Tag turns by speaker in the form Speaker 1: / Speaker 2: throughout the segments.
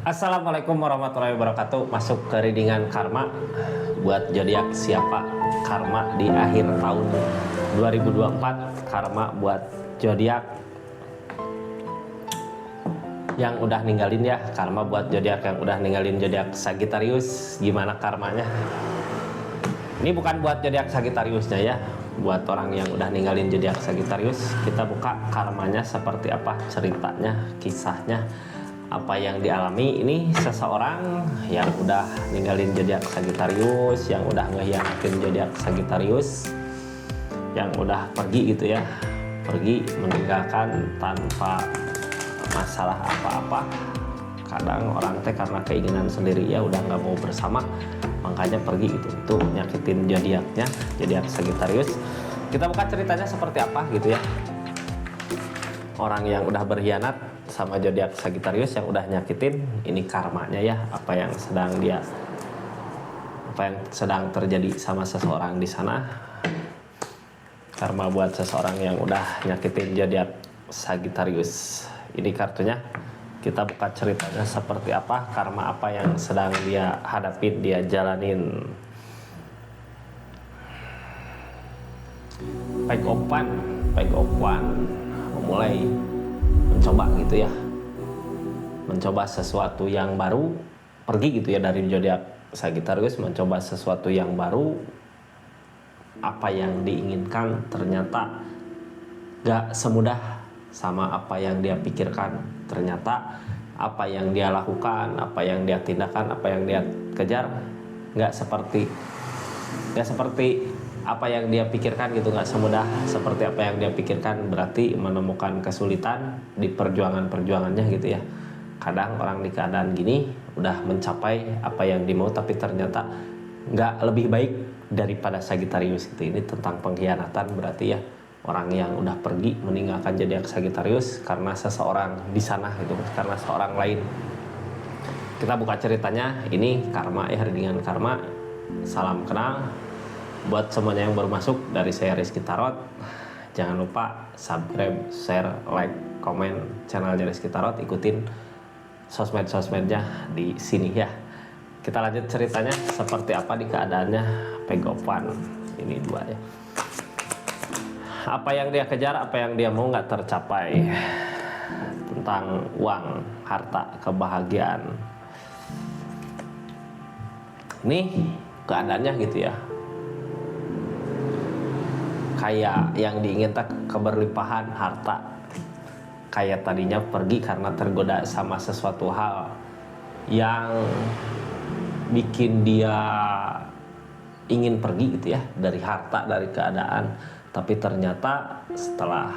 Speaker 1: Assalamualaikum warahmatullahi wabarakatuh. Masuk ke readingan karma buat zodiak siapa karma di akhir tahun 2024. Karma buat zodiak yang udah ninggalin ya. Karma buat zodiak yang udah ninggalin zodiak Sagittarius. Gimana karmanya? Ini bukan buat zodiak Sagittariusnya ya. Buat orang yang udah ninggalin zodiak Sagittarius, kita buka karmanya seperti apa, ceritanya, kisahnya, apa yang dialami. Ini seseorang yang udah ninggalin zodiak Sagittarius, yang udah ngehianatin zodiak Sagittarius, yang udah pergi gitu ya, pergi meninggalkan tanpa masalah apa-apa. Kadang orang teh karena keinginan sendiri ya udah nggak mau bersama, makanya pergi gitu. Itu nyakitin zodiaknya, zodiak Sagittarius. Kita buka ceritanya seperti apa gitu ya. Orang yang udah berkhianat sama zodiak Sagittarius, yang udah nyakitin, ini karmanya ya, apa yang sedang terjadi sama seseorang di sana. Karma buat seseorang yang udah nyakitin zodiak Sagittarius. Ini kartunya. Kita buka ceritanya seperti apa, karma apa yang sedang dia hadapin, dia jalanin. Page of One memulai mencoba gitu ya, mencoba sesuatu yang baru, pergi gitu ya dari zodiak Sagittarius, mencoba sesuatu yang baru. Apa yang diinginkan ternyata gak semudah sama apa yang dia pikirkan. Ternyata apa yang dia lakukan, apa yang dia tindakan, apa yang dia kejar gak seperti apa yang dia pikirkan gitu, gak semudah seperti apa yang dia pikirkan. Berarti menemukan kesulitan di perjuangannya gitu ya. Kadang orang di keadaan gini udah mencapai apa yang dimau, tapi ternyata gak lebih baik daripada Sagittarius gitu. Ini tentang pengkhianatan berarti ya. Orang yang udah pergi meninggalkan zodiak Sagittarius karena seseorang di sana gitu, karena seorang lain. Kita buka ceritanya. Ini karma ya, readingan karma. Salam kenal buat semuanya yang baru masuk. Dari saya Rizky Tarot. Jangan lupa subscribe, share, like, komen channelnya Rizky Tarot. Ikutin sosmed-sosmednya di sini ya. Kita lanjut ceritanya seperti apa di keadaannya. Page of One. Ini dua ya. Apa yang dia kejar, apa yang dia mau nggak tercapai. Tentang uang, harta, kebahagiaan. Ini keadaannya gitu ya. Kayak yang diinginkan keberlimpahan harta. Kayak tadinya pergi karena tergoda sama sesuatu hal yang bikin dia ingin pergi gitu ya, dari harta, dari keadaan. Tapi ternyata setelah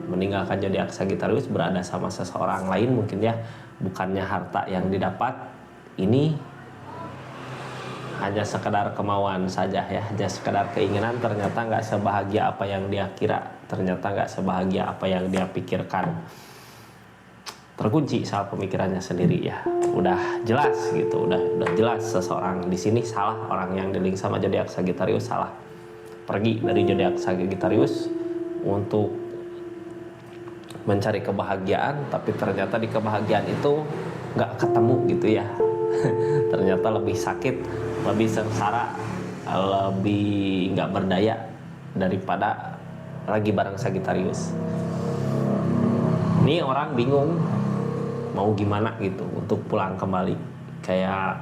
Speaker 1: meninggalkan zodiak Sagittarius, berada sama seseorang lain mungkin ya, bukannya harta yang didapat, ini hanya sekedar kemauan saja ya, hanya sekedar keinginan. Ternyata nggak sebahagia apa yang dia kira, ternyata nggak sebahagia apa yang dia pikirkan. Terkunci saat pemikirannya sendiri ya. Udah jelas gitu, udah jelas seseorang di sini salah. Orang yang di link sama zodiak Sagittarius salah. Pergi dari zodiak Sagittarius untuk mencari kebahagiaan, tapi ternyata di kebahagiaan itu nggak ketemu gitu ya. Ternyata lebih sakit, lebih sengsara, lebih nggak berdaya daripada lagi bareng Sagittarius. Ini orang bingung mau gimana gitu untuk pulang kembali, kayak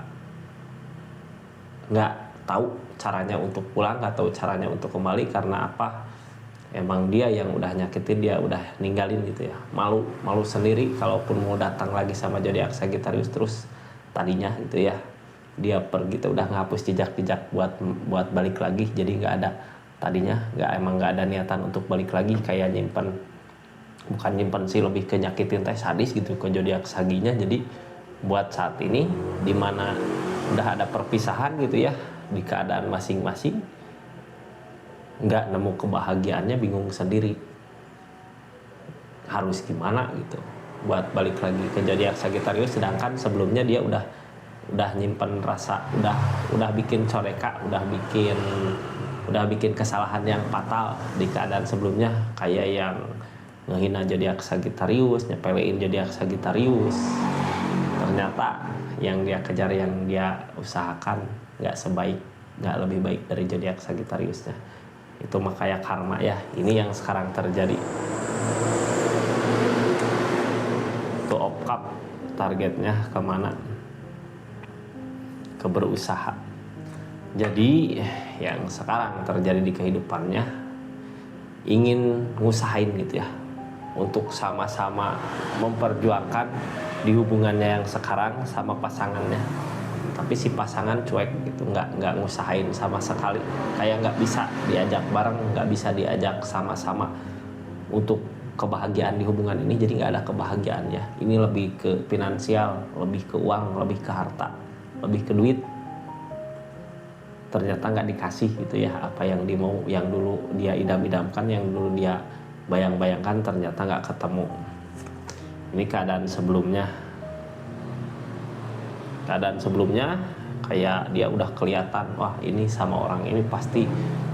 Speaker 1: nggak tahu caranya untuk pulang, nggak tahu caranya untuk kembali. Karena apa? Emang dia yang udah nyakitin, dia udah ninggalin gitu ya. Malu sendiri kalaupun mau datang lagi sama zodiak Sagittarius terus. Tadinya gitu ya, dia pergi tuh udah ngapus jejak buat balik lagi. Jadi nggak ada, tadinya emang nggak ada niatan untuk balik lagi. Kayak bukan nyimpen sih, lebih ke nyakitin teh, sadis gitu ke zodiak Saginya. Jadi buat saat ini dimana udah ada perpisahan gitu ya, di keadaan masing-masing, nggak nemu kebahagiaannya, bingung sendiri harus gimana gitu buat balik lagi ke zodiak Sagittarius. Sedangkan sebelumnya dia udah nyimpen rasa, udah bikin coreka, udah bikin kesalahan yang fatal di keadaan sebelumnya, kayak yang ngehina zodiak Sagittarius, nyepelein zodiak Sagittarius. ternyata yang dia kejar, yang dia usahakan nggak lebih baik dari zodiak Sagittariusnya. Itu mah kayak karma ya. Ini yang sekarang terjadi. Tuh Opkap targetnya kemana? Ke berusaha. Jadi yang sekarang terjadi di kehidupannya, ingin ngusahain gitu ya, untuk sama-sama memperjuangkan di hubungannya yang sekarang sama pasangannya. Tapi si pasangan cuek gitu, nggak ngusahain sama sekali, kayak nggak bisa diajak bareng, nggak bisa diajak sama-sama untuk kebahagiaan di hubungan ini. Jadi nggak ada kebahagiaan ya. Ini lebih ke finansial, lebih ke uang, lebih ke harta, lebih ke duit. Ternyata nggak dikasih gitu ya, apa yang dimau, yang dulu dia idam-idamkan, yang dulu dia bayang-bayangkan, ternyata nggak ketemu. Ini keadaan sebelumnya kayak dia udah kelihatan, wah ini sama orang ini pasti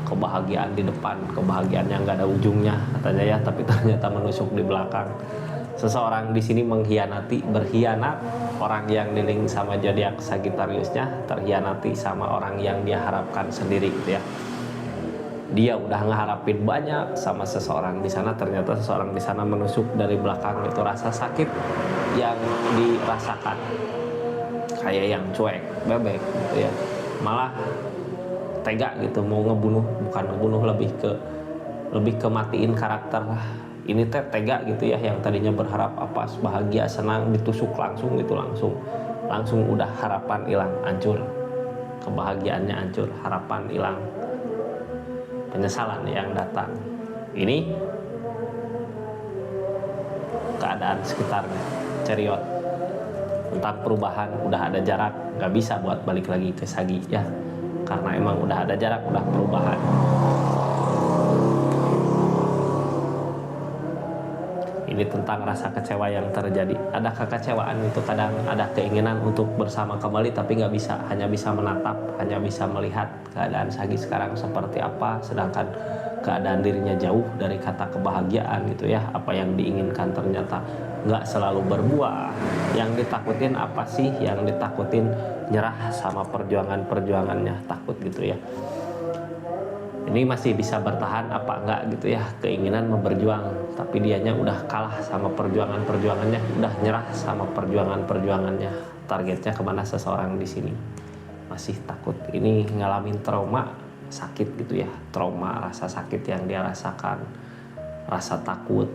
Speaker 1: kebahagiaan di depan, kebahagiaan yang nggak ada ujungnya katanya ya, tapi ternyata menusuk di belakang. Seseorang di sini berkhianat, orang yang diling sama zodiak Sagittariusnya terkhianati sama orang yang dia harapkan sendiri gitu ya. Dia udah ngeharapin banyak sama seseorang di sana, ternyata seseorang di sana menusuk dari belakang. Itu rasa sakit yang dirasakan, kayak yang cuek, bebek gitu ya, malah tega gitu, mau ngebunuh, bukan ngebunuh, lebih ke matiin karakter. Ini tega gitu ya, yang tadinya berharap apa, bahagia, senang, ditusuk langsung gitu, langsung udah harapan hilang, hancur, kebahagiaannya hancur, harapan hilang, penyesalan yang datang. Ini keadaan sekitarnya ceriot tentang perubahan. Udah ada jarak, nggak bisa buat balik lagi ke Sagi ya, karena emang udah ada jarak, udah perubahan. Ini tentang rasa kecewa yang terjadi. Ada kekecewaan itu, kadang ada keinginan untuk bersama kembali, tapi nggak bisa, hanya bisa menatap, hanya bisa melihat keadaan Sagi sekarang seperti apa, sedangkan keadaan dirinya jauh dari kata kebahagiaan gitu ya. Apa yang diinginkan ternyata nggak selalu berbuah. Yang ditakutin apa sih? Yang ditakutin nyerah sama perjuangannya, takut gitu ya. Ini masih bisa bertahan apa enggak gitu ya, keinginan berjuang, tapi dianya udah kalah sama perjuangannya, udah nyerah sama perjuangannya. Targetnya kemana seseorang di sini? Masih takut. Ini ngalamin trauma, sakit gitu ya, trauma, rasa sakit yang dia rasakan, rasa takut.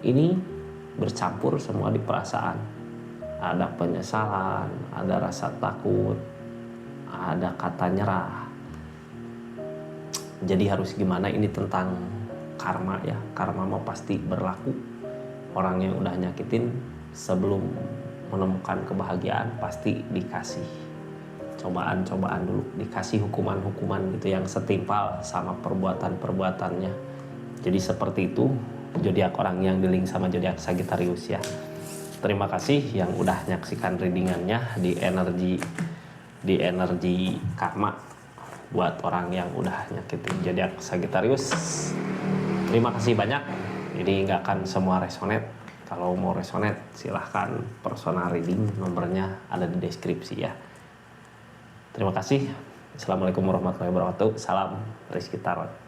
Speaker 1: Ini bercampur semua di perasaan. Ada penyesalan, ada rasa takut, ada kata nyerah. Jadi harus gimana? Ini tentang karma ya. Karma mau pasti berlaku. Orang yang udah nyakitin sebelum menemukan kebahagiaan pasti dikasih cobaan-cobaan dulu, dikasih hukuman-hukuman gitu yang setimpal sama perbuatan-perbuatannya. Jadi seperti itu zodiak orang yang diling sama zodiak Sagittarius ya. Terima kasih yang udah nyaksikan readingannya di energi karma buat orang yang udah nyakitin zodiak Sagittarius. Terima kasih banyak. Ini nggak akan semua resonate. Kalau mau resonate silahkan personal reading, nomornya ada di deskripsi ya. Terima kasih. Assalamualaikum warahmatullahi wabarakatuh. Salam Rizky Tarot.